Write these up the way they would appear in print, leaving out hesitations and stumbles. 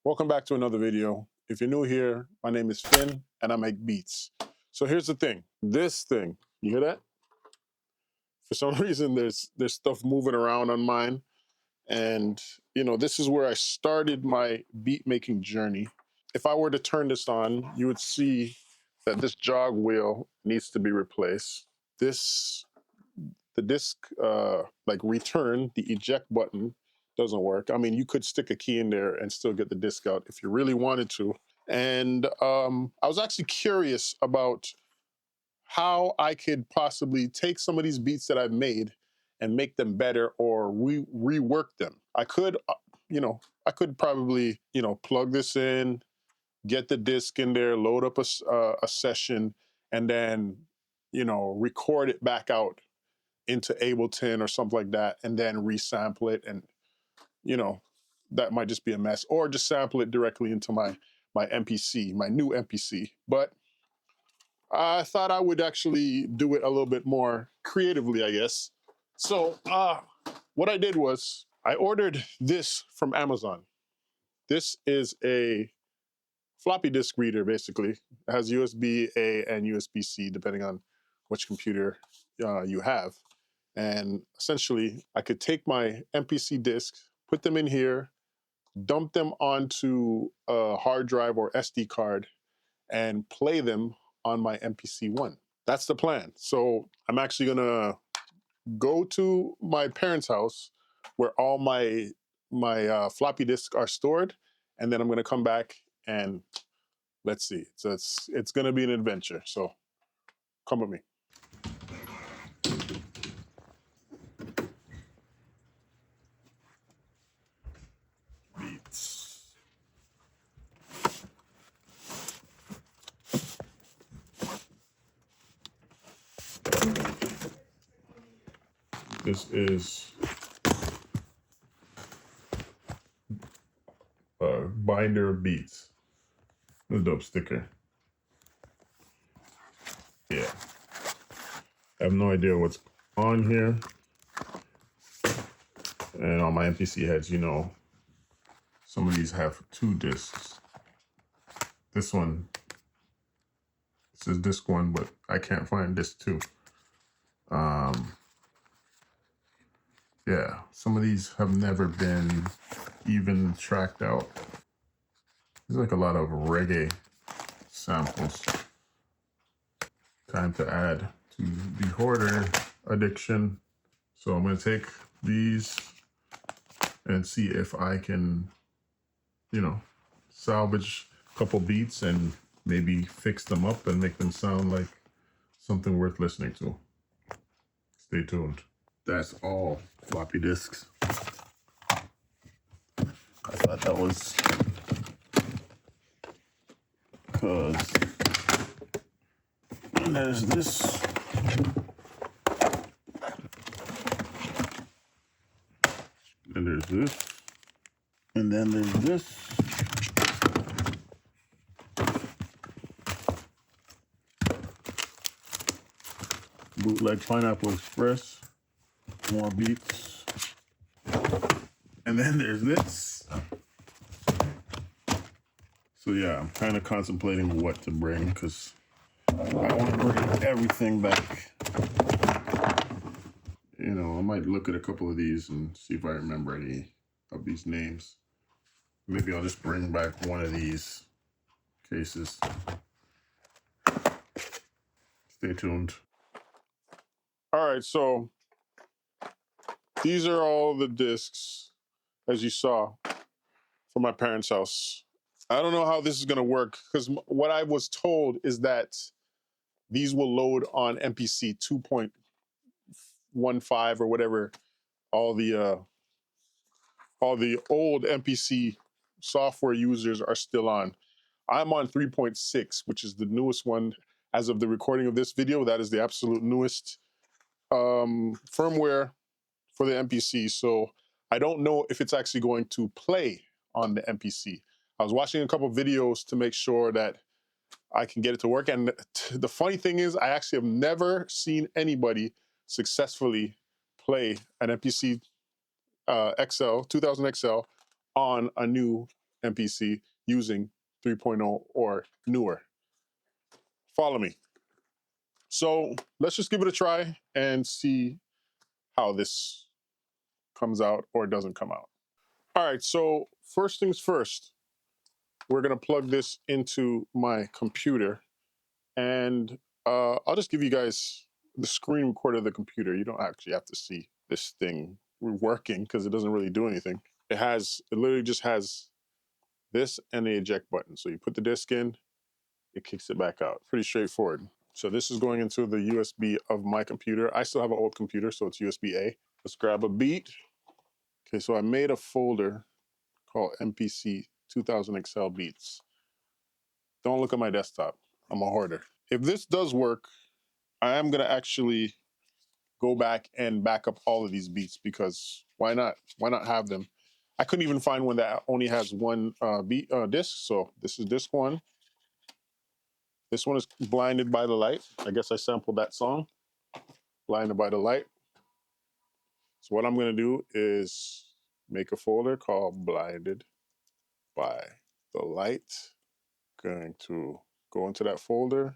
Welcome back to another video. If you're new here, my name is Finn and I make beats. So here's the thing. This thing, you hear that? For some reason, there's stuff moving around on mine. And, this is where I started my beat making journey. If I were to turn this on, you would see that this jog wheel needs to be replaced. The disc, return, the eject button doesn't work. I mean, you could stick a key in there and still get the disc out if you really wanted to. And I was actually curious about how I could possibly take some of these beats that I've made and make them better or rework them. I could, I could probably, plug this in, get the disc in there, load up a session, and then, record it back out into Ableton or something like that, and then resample it. And, that might just be a mess, or just sample it directly into my MPC, my new MPC. But I thought I would actually do it a little bit more creatively, I guess. So what I did was I ordered this from Amazon. This is a floppy disk reader, basically. It has USB-A and USB-C, depending on which computer you have. And essentially, I could take my MPC discs, put them in here, dump them onto a hard drive or SD card, and play them on my MPC One. That's the plan. So I'm actually gonna go to my parents' house where all my floppy disks are stored, and then I'm gonna come back and let's see. So it's gonna be an adventure. So come with me. Beats. This is a binder of beats. This dope sticker. Yeah. I have no idea what's on here. And on my MPC heads, some of these have 2 discs. This one says disc 1, but I can't find disc 2. Yeah, some of these have never been even tracked out. There's like a lot of reggae samples. Time to add to the hoarder addiction. So I'm gonna take these and see if I can, salvage a couple beats and maybe fix them up and make them sound like something worth listening to. Stay tuned. That's all floppy disks. I thought that was because, and there's this. And there's this. And then there's this. Bootleg Pineapple Express. More beats. And then there's this. So yeah, I'm kind of contemplating what to bring because I want to bring everything back. I might look at a couple of these and see if I remember any of these names. Maybe I'll just bring back one of these cases. Stay tuned. All right, so these are all the discs, as you saw, from my parents' house. I don't know how this is gonna work because what I was told is that these will load on MPC 2.15 or whatever all the old MPC software users are still on. I'm on 3.6, which is the newest one as of the recording of this video. That is the absolute newest firmware for the MPC. So I don't know if it's actually going to play on the MPC. I was watching a couple of videos to make sure that I can get it to work. And the funny thing is, I actually have never seen anybody successfully play an MPC XL, 2000XL on a new MPC using 3.0 or newer. Follow me. So let's just give it a try and see how this comes out or doesn't come out. All right, so first things first, we're gonna plug this into my computer, and I'll just give you guys the screen recorder of the computer. You don't actually have to see this thing working because it doesn't really do anything. It literally just has this and the eject button. So you put the disc in, it kicks it back out. Pretty straightforward. So this is going into the USB of my computer. I still have an old computer, so it's USB-A. Let's grab a beat. Okay, so I made a folder called MPC 2000XL Beats. Don't look at my desktop. I'm a hoarder. If this does work, I am gonna actually go back and back up all of these beats because why not? Why not have them? I couldn't even find one that only has one disc. So this is disc one. This one is Blinded by the Light. I guess I sampled that song, Blinded by the Light. So what I'm gonna do is make a folder called Blinded by the Light. Going to go into that folder,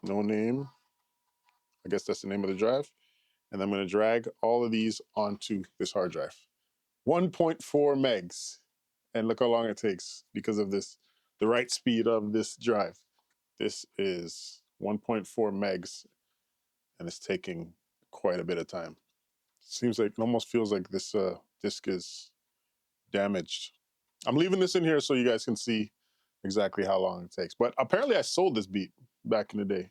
no name. I guess that's the name of the drive. And I'm gonna drag all of these onto this hard drive. 1.4 megs. And look how long it takes because of this, the write speed of this drive. This is 1.4 megs and it's taking quite a bit of time. Seems like, it almost feels like this disk is damaged. I'm leaving this in here so you guys can see exactly how long it takes. But apparently I sold this beat back in the day.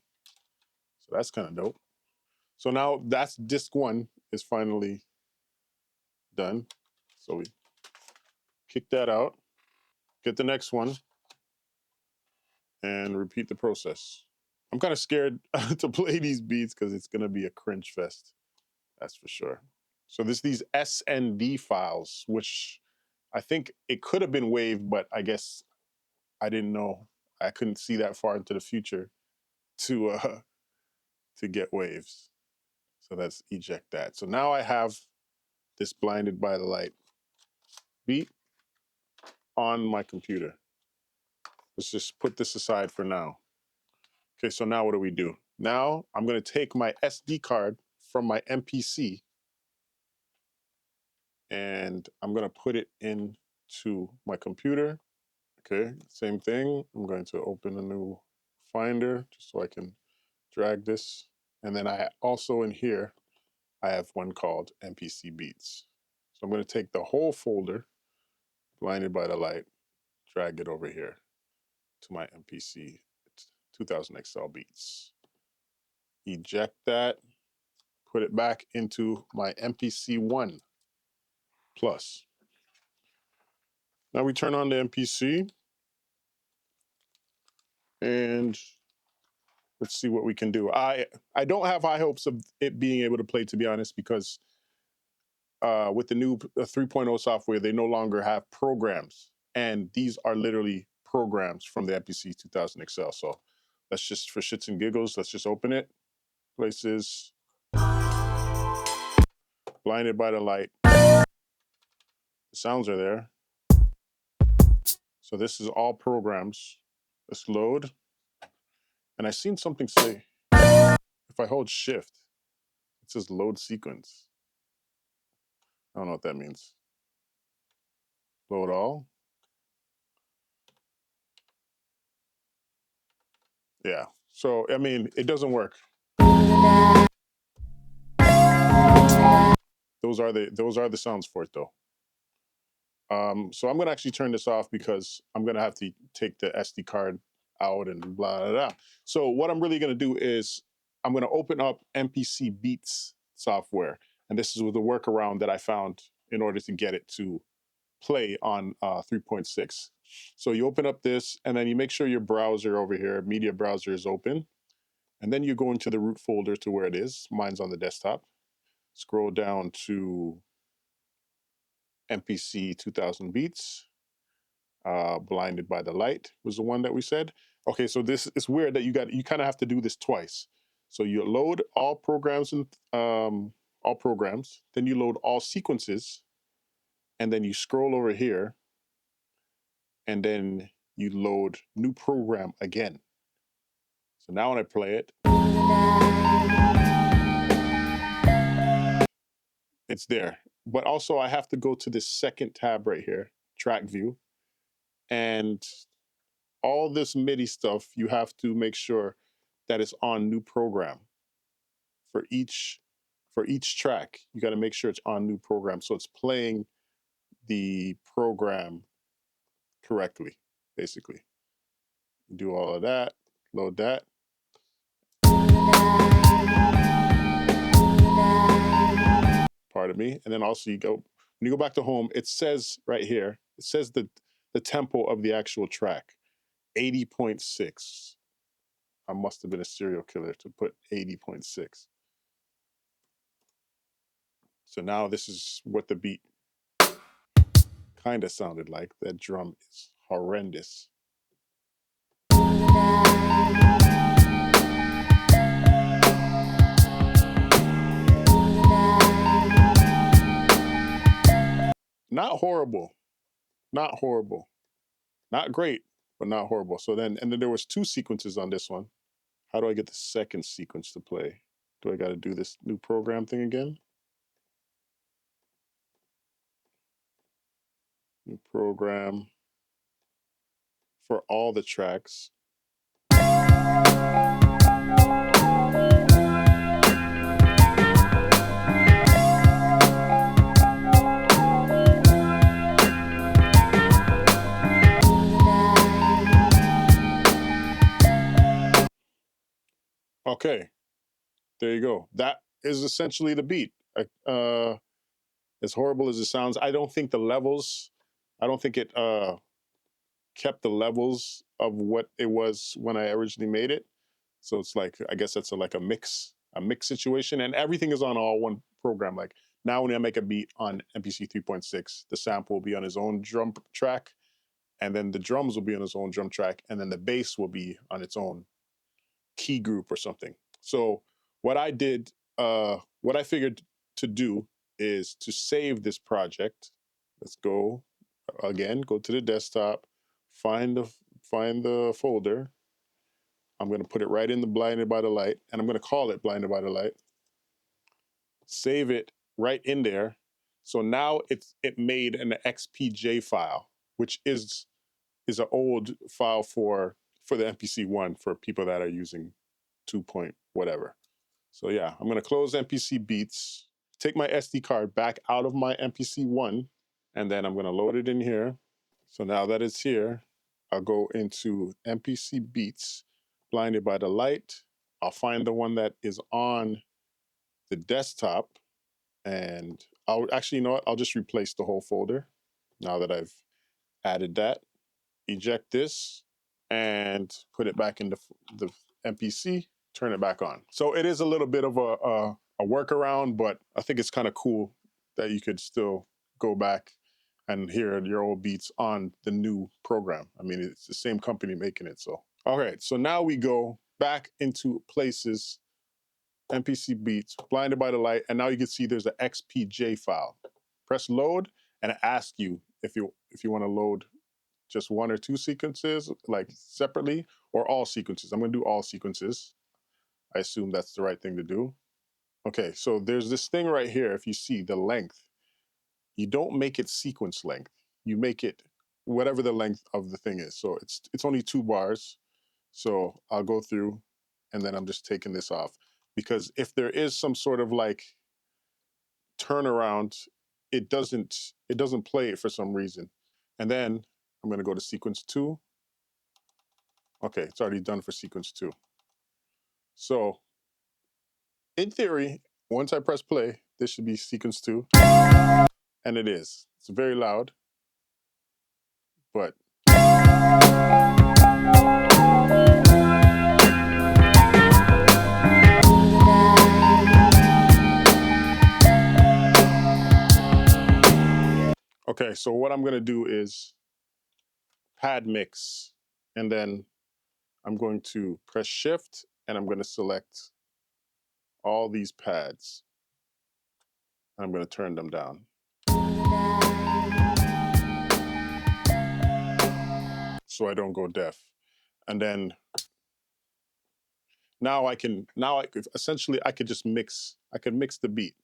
So that's kind of dope. So now that's disc one is finally done. So we kick that out, get the next one, and repeat the process. I'm kind of scared to play these beats because it's gonna be a cringe fest. That's for sure. So these SND files, which I think it could have been waved, but I guess I didn't know. I couldn't see that far into the future to get waves. So let's eject that. So now I have this Blinded by the Light beat on my computer. Let's just put this aside for now. Okay, so now what do we do? Now I'm gonna take my SD card from my MPC and I'm gonna put it into my computer. Okay, same thing. I'm going to open a new Finder just so I can drag this. And then I also in here, I have one called MPC Beats. So I'm gonna take the whole folder, Blinded by the Light, drag it over here to my MPC 2000XL Beats. Eject that, put it back into my MPC One Plus. Now we turn on the MPC and let's see what we can do. I don't have high hopes of it being able to play, to be honest, because with the new 3.0 software, they no longer have programs. And these are literally programs from the MPC 2000XL. So let's just, for shits and giggles, let's just open it. Places, Blinded by the Light. The sounds are there. So this is all programs. Let's load. And I seen something say, if I hold shift, it says load sequence. I don't know what that means. Load all. Yeah. So, I mean, it doesn't work. Those are the sounds for it though. So I'm gonna actually turn this off because I'm gonna have to take the SD card out and blah, blah, blah. So what I'm really gonna do is I'm gonna open up MPC Beats Software. And this is with the workaround that I found in order to get it to play on 3.6. So you open up this and then you make sure your browser over here, media browser, is open. And then you go into the root folder to where it is. Mine's on the desktop. Scroll down to MPC 2000 Beats. Blinded by the Light was the one that we said. Okay, so this is weird that you kind of have to do this twice. So you load all programs and then you load all sequences, and then you scroll over here, and then you load new program again. So now when I play it, it's there. But also I have to go to this second tab right here, track view, and all this MIDI stuff, you have to make sure that it's on new program. For each track, you got to make sure it's on new program. So it's playing the program correctly, basically. Do all of that, load that. Pardon me. And then also when you go back to home, it says right here, it says the tempo of the actual track, 80.6. I must have been a serial killer to put 80.6. So now this is what the beat kind of sounded like. That drum is horrendous. Not horrible, not horrible, not great, but not horrible. So then, and then there was 2 sequences on this one. How do I get the second sequence to play? Do I got to do this new program thing again? New program for all the tracks. Okay, there you go. That is essentially the beat. As horrible as it sounds, I don't think the levels, I don't think it kept the levels of what it was when I originally made it. So it's like, I guess that's like a mix situation, and everything is on all one program. Like now when I make a beat on MPC 3.6, the sample will be on his own drum track, and then the drums will be on his own drum track, and then the bass will be on its own key group or something. So what I did, what I figured to do is to save this project. Let's go again, go to the desktop, find the folder. I'm going to put it right in the Blinded by the Light, and I'm going to call it Blinded by the Light. Save it right in there. So now it made an XPJ file, which is an old file for the MPC One for people that are using 2 point whatever. So yeah, I'm going to close MPC Beats, take my SD card back out of my MPC One, and then I'm going to load it in here. So now that it's here, I'll go into MPC Beats, Blinded by the Light. I'll find the one that is on the desktop, and I'll actually, you know what, I'll just replace the whole folder now that I've added that. Eject this and put it back in the MPC, turn it back on. So it is a little bit of a workaround, but I think it's kind of cool that you could still go back and hear your old beats on the new program. I mean, it's the same company making it, so. All right, so now we go back into Places, MPC Beats, Blinded by the Light, and now you can see there's an XPJ file. Press load, and it asks you if you want to load just 1 or 2 sequences, like separately, or all sequences. I'm going to do all sequences. I assume that's the right thing to do. Okay, so there's this thing right here. If you see the length, you don't make it sequence length. You make it whatever the length of the thing is. So it's only 2 bars. So I'll go through, and then I'm just taking this off, because if there is some sort of like turnaround, it doesn't play it for some reason. And then I'm going to go to sequence 2. Okay, it's already done for sequence 2. So in theory, once I press play, this should be sequence 2. And it is. It's very loud, but okay, so what I'm going to do is pad mix, and then I'm going to press shift, and I'm going to select all these pads. I'm going to turn them down. so I don't go deaf. And then now essentially I could just mix the beat.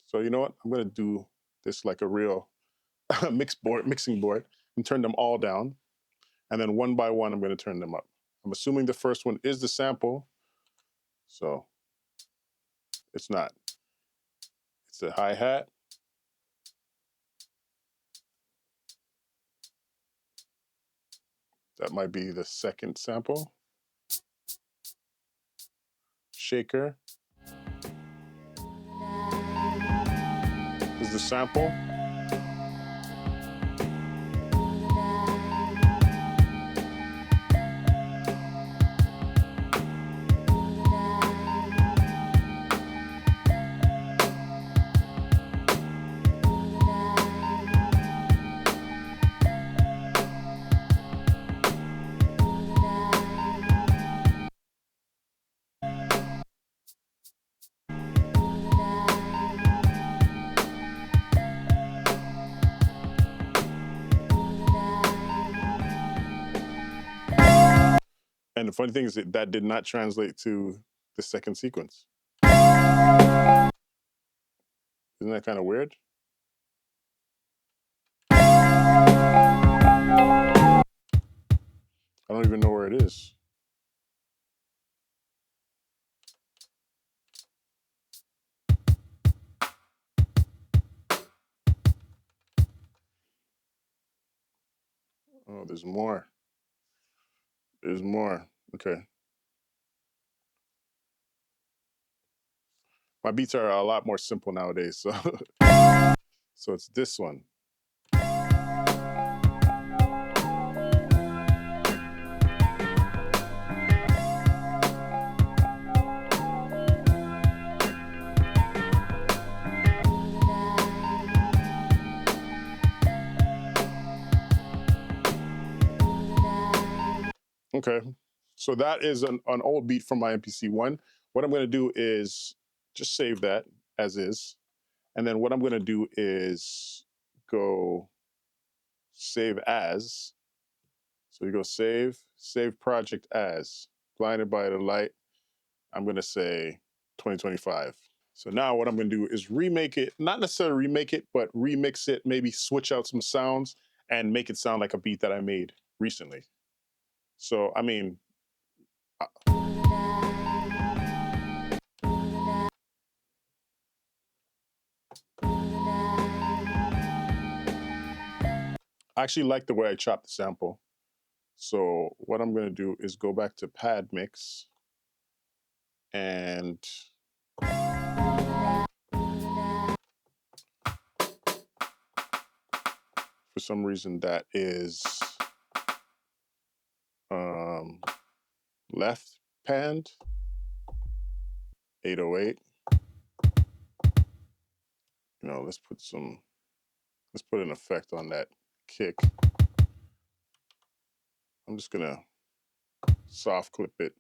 So you know what? I'm gonna do this like a real mixing board and turn them all down. And then one by one, I'm gonna turn them up. I'm assuming the first one is the sample. So it's not. It's a hi-hat. That might be the second sample. Shaker is the sample. And the funny thing is that did not translate to the second sequence. Isn't that kind of weird? I don't even know where it is. Oh, there's more. There's more. Okay. My beats are a lot more simple nowadays, so so it's this one. Okay, so that is an old beat from my MPC One. What I'm going to do is just save that as is. And then what I'm going to do is go save as. So you go save project as, blinded by the light. I'm going to say 2025. So now what I'm going to do is remake it, not necessarily remake it, but remix it, maybe switch out some sounds and make it sound like a beat that I made recently. So, I mean, I actually like the way I chopped the sample. So what I'm going to do is go back to pad mix and for some reason that is left panned 808. You know, let's put an effect on that kick. I'm just gonna soft clip it.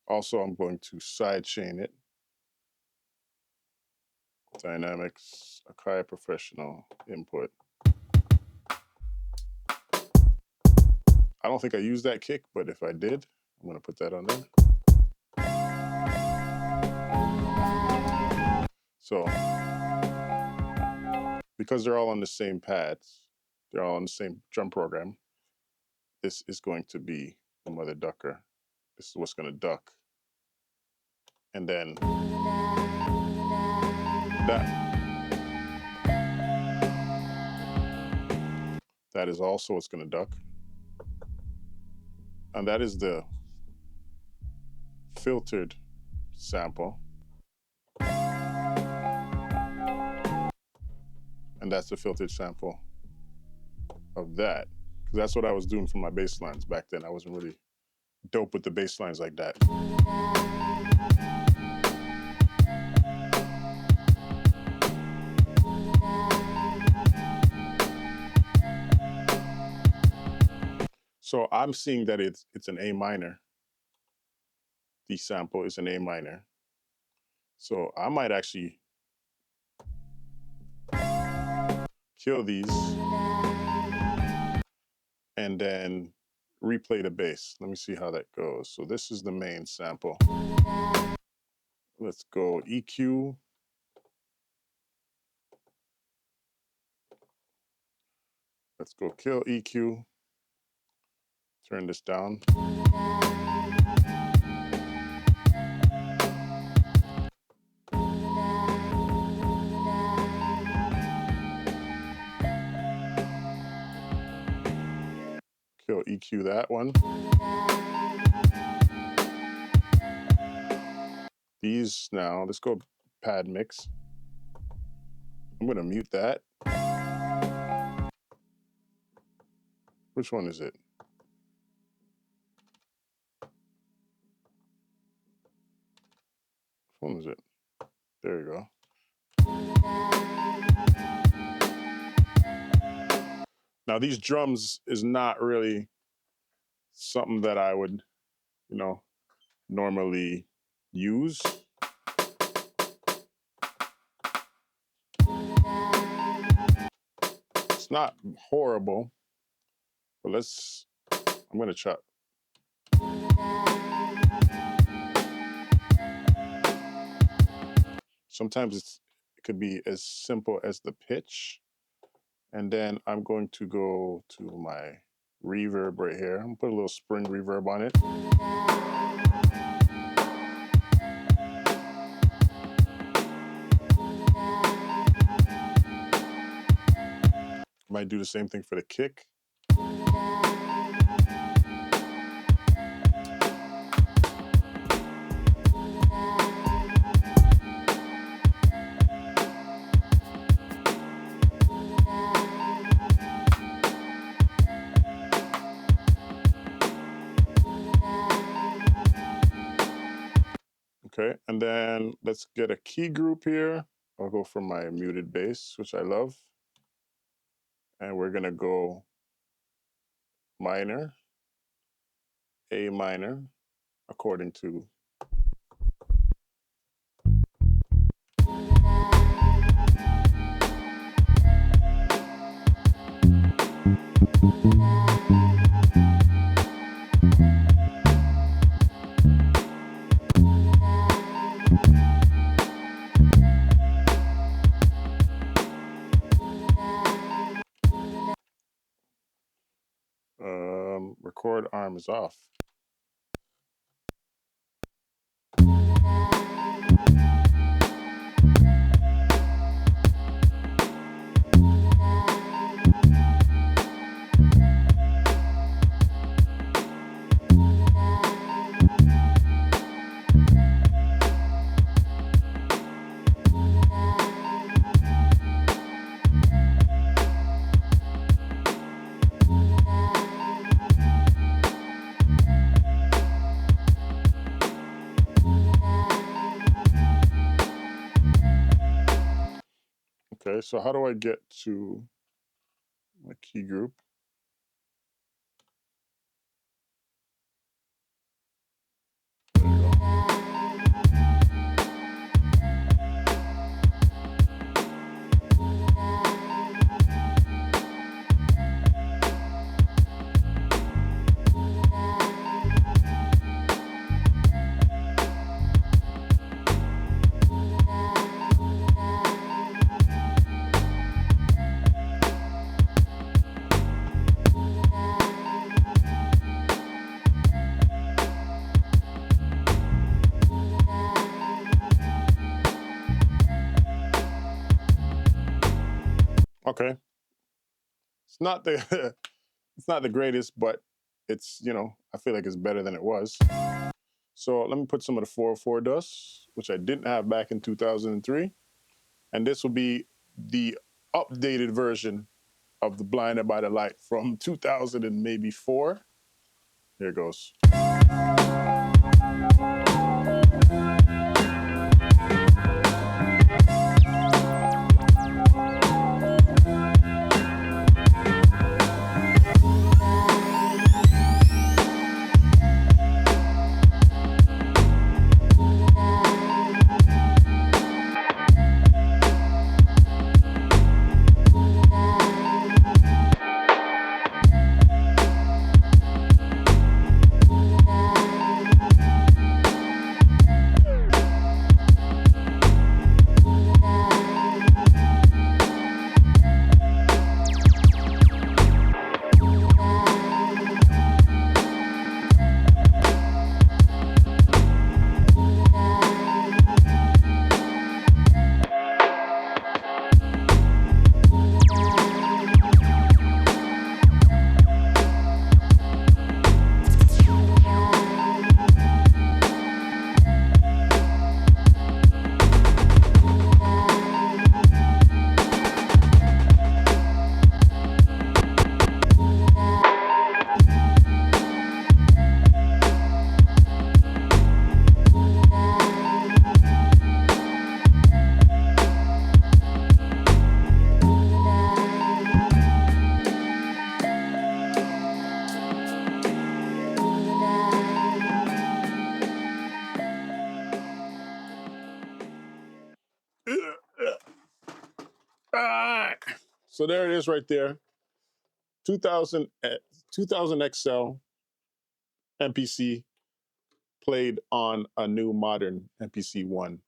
Also, I'm going to side chain it. Dynamics, Akai Professional input. I don't think I used that kick, but if I did, I'm gonna put that on there. So, because they're all on the same pads, they're all on the same drum program, this is going to be the mother ducker. This is what's gonna duck. And then that is also what's gonna duck. And that is the filtered sample. And that's the filtered sample of that. Because that's what I was doing for my bass lines back then. I wasn't really dope with the bass lines like that. So I'm seeing that it's an A minor. The sample is an A minor. So I might actually kill these, and then replay the bass. Let me see how that goes. So this is the main sample. Let's go EQ. Let's go kill EQ. Turn this down. Kill EQ that one. These now, let's go pad mix. I'm gonna mute that. Which one is it? Which one is it? There you go. Now these drums is not really something that I would, normally use. It's not horrible, but I'm gonna try. Sometimes it could be as simple as the pitch. And then I'm going to go to my reverb right here. I'm gonna put a little spring reverb on it. Might do the same thing for the kick. Okay, and then let's get a key group here. I'll go for my muted bass, which I love. And we're gonna go minor, A minor, according to. Record arm is off. Okay, so how do I get to my key group? There you go. Okay, it's not the it's not the greatest, but it's I feel like it's better than it was. So let me put some of the 404 dust, which I didn't have back in 2003, and this will be the updated version of the Blinded by the Light from 2000 and maybe 4. Here it goes. So there it is right there. 2000XL MPC played on a new modern MPC One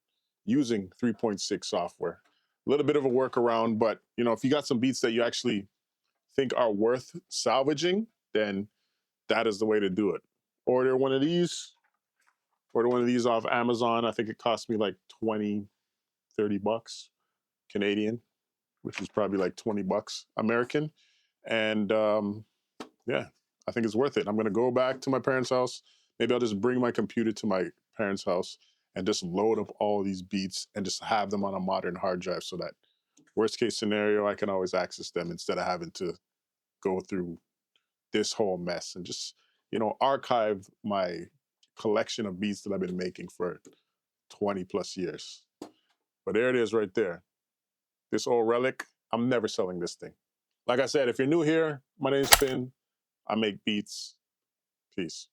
using 3.6 software. A little bit of a workaround, but you know, if you got some beats that you actually think are worth salvaging, then that is the way to do it. Order one of these off Amazon. I think it cost me like 20, 30 bucks Canadian, which is probably like 20 bucks American. And yeah, I think it's worth it. I'm gonna go back to my parents' house. Maybe I'll just bring my computer to my parents' house and just load up all these beats and just have them on a modern hard drive so that worst case scenario, I can always access them instead of having to go through this whole mess and just, you know, archive my collection of beats that I've been making for 20 plus years. But there it is right there. This old relic, I'm never selling this thing. Like I said, if you're new here, my name's Finn. I make beats. Peace.